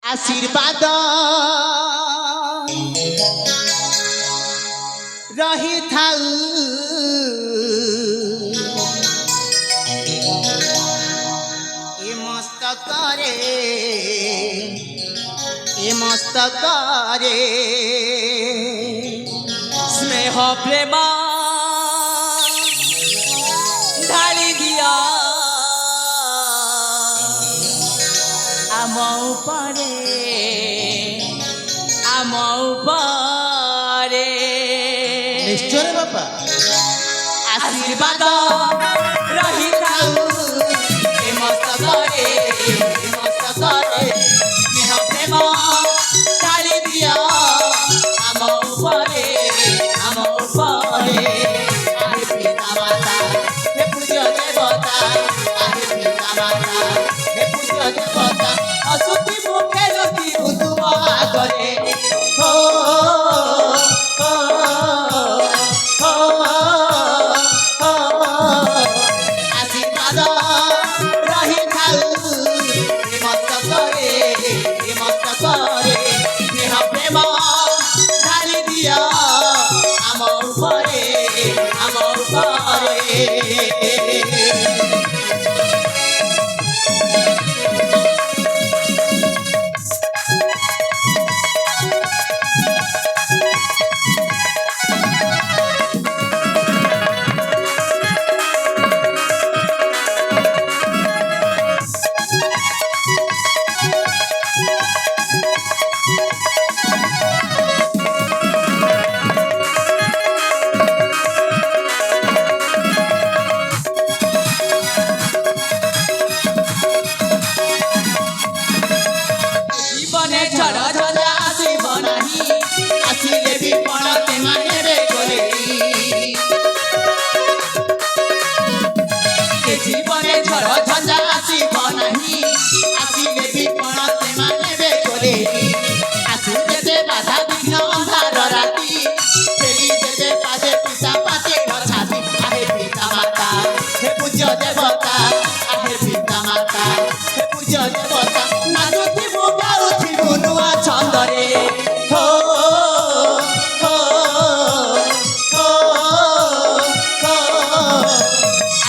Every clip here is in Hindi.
आशीर्वाद रही थाऊ ए मस्तक रे स्नेह प्रेम ढाली दिया आम उपरे निश्चय रे बापा आशीर्वाद रही थाऊ ए मस्तक रे स्नेह प्रेम ढाली दिया आम उपरे आहे पिता माता हे पूज्य देवता आहे पिता माता हे पूज्य देवता असुति मुखे लगी तुम आगरे हो आशीर्वाद रही थाऊ ए मस्तक रे स्नेह प्रेम ढाली दिया आम उपरे জীবনে ঝড় ঝড় আসিব নাহি আসিলে বিপদ তেমানে রে গলে জীবনে ঝড় ঝড় আসিব নাহি আসিলে বিপদ তেমানে রে গলে আসিলে যে বাধা বিঘ্ন অন্ধার রাতি ফেলি দেবে পাদে পিতা পাতে ছাতি আহে পিতা মাতা হে পূজ্য দেবতা আহে পিতা মাতা হে পূজ্য দেবতা নাচুথি মু গাউথি নুয়া ছন্দরে हो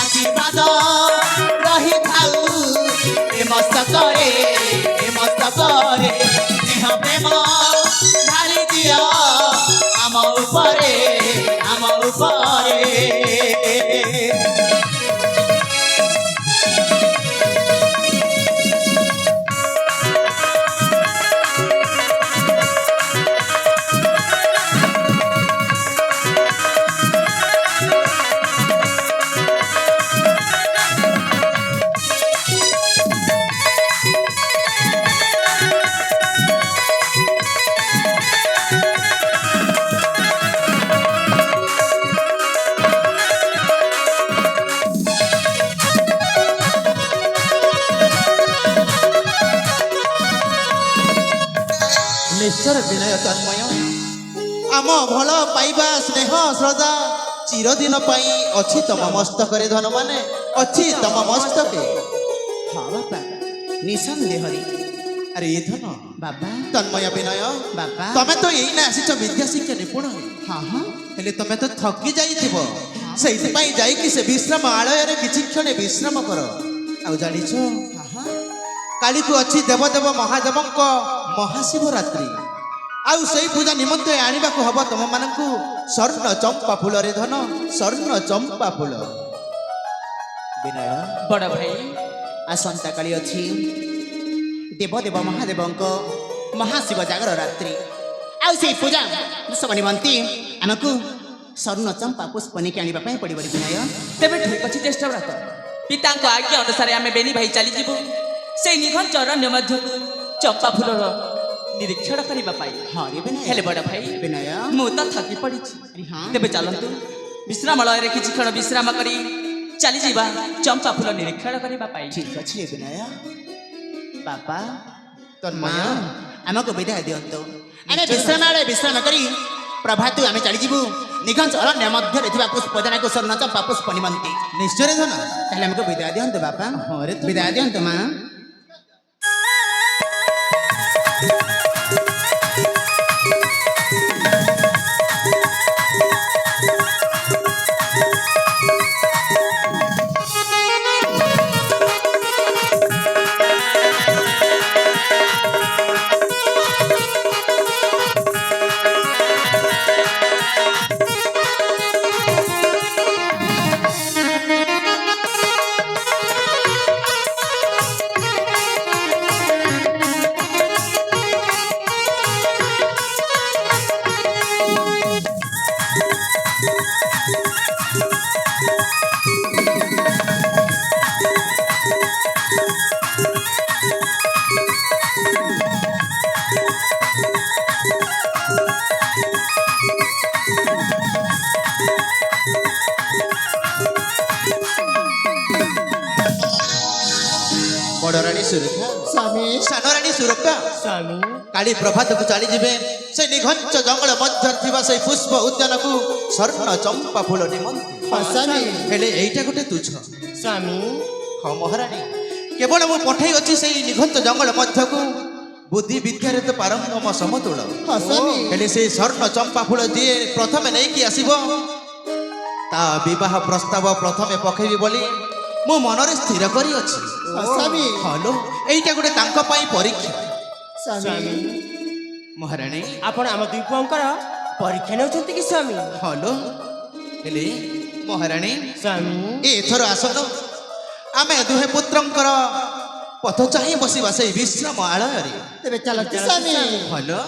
आशीर्वाद रही थाऊ ए मस्तक रे स्नेह प्रेम ढाली दिया आम उपरे निश्चय विनय तन्मय आम भल पाइबा स्नेह श्रद्धा चिरदिन पाई अच्छी तम मस्तक धन माने अच्छी तम मस्तक हाँ बापा निसंदेह अरे ये धन बाबा तन्मय विनय बाबा तमे तो यही ना आसीच विद्या शिक्षा निपुण हाँ हाँ हेले तमे तो थकी जाइथिब सेइथि पई जाई कि से विश्राम आलय रे किछि क्षण विश्राम कर आ जानिछ हाँ हाँ काली को अच्छी देवदेव महादेवंक महाशिवरात्रि आउ सही पूजा निमंत्रण आनिबा को हबो तम मानकु स्वर्ण चंपा फूल रे धन स्वर्ण चंपा फूल विनय बड़ भाई आसंता काली अच्छी देवदेव महादेवंक महाशिव जागर रात्रि आउ से पूजा सब निमंती आमको स्वर्ण चंपा पुष्प निके आनिबा पई पड़िबो विनय तेरे ठीक अच्छी चेष्टा व्रत पिता आज्ञा अनुसार आम बेनी भाई चली जीवु से निघन चरण्य मध्य चंपा फूलर निरीक्षण करने हाँ रे विनय हेले बड़ भाई विनय मु तो थकी पड़ी हाँ तेरे चलतु विश्रामलय रे किछि क्षण विश्राम करी चली जीवा चंपा फूल निरीक्षण करने ठीक अच्छे विनय बापा तन्मय आमको विदाय दियंतो आमे विश्राम करी प्रभातु आमे चली जीवु निघंच अरण्य मध्य पुष्पजना को स्वर्ण चंपा पुष्प निमंती निश्चय धन ताले हमको विदाय दियंतो बापा हाँ रे विदाय दियंतो मां ସୁରକ୍ଷା ସ୍ୱାମୀ ସାନ ରାଣୀ ସୁରକ୍ଷା ସ୍ୱାମୀ କାଳି ପ୍ରଭାତକୁ ଚାଲିଯିବେ ସେ ନିଘଞ୍ଚ ଜଙ୍ଗଲ ମଧ୍ୟରେ ଥିବା ସେଇ ପୁଷ୍ପ ଉଦ୍ୟାନକୁ ସ୍ୱର୍ଣ୍ଣ ଚମ୍ପା ଫୁଲ ନିମନ୍ତେ ହଁ ସ୍ୱାମୀ ହେଲେ ଏଇଟା ଗୋଟେ ତୁଚ୍ଛ ସ୍ୱାମୀ ହଁ ମହାରାଣୀ କେବଳ ମୁଁ ପଠେଇ ଅଛି ସେଇ ନିଘଞ୍ଚ ଜଙ୍ଗଲ ମଧ୍ୟକୁ ବୁଦ୍ଧି ବିଦ୍ୟାରେ ତ ପାରଙ୍ଗମ ସମତୁଳ ହଁ ସ୍ୱାମୀ ହେଲେ ସେଇ ସ୍ୱର୍ଣ୍ଣ ଚମ୍ପା ଫୁଳ ଯିଏ ପ୍ରଥମେ ନେଇକି ଆସିବ ତା ବିବାହ ପ୍ରସ୍ତାବ ପ୍ରଥମେ ପକେଇବି ବୋଲି ମୁଁ ମନରେ ସ୍ଥିର କରିଅଛି ହଁ ସ୍ୱାମୀ ହଲୋ ଏଇଟା ଗୋଟେ ତାଙ୍କ ପାଇଁ ପରୀକ୍ଷା ସ୍ୱାମୀ ମହାରାଣୀ ଆପଣ ଆମ ଦୁଇ ପୁଅଙ୍କର ପରୀକ୍ଷା ନେଉଛନ୍ତି କି ସ୍ୱାମୀ ହଲୋ ହେଲେ ମହାରାଣୀ ସ୍ୱାମୀ ଏଥର ଆସନ୍ତୁ ଆମେ ଦୁହେଁ ପୁତ୍ରଙ୍କର ପଥ ଚାହିଁ ବସିବା ସେଇ ବିଶ୍ରାମ ଆଳୟରେ ତେବେ ଚାଲନ୍ତୁ ସ୍ୱାମୀ ହଲୋ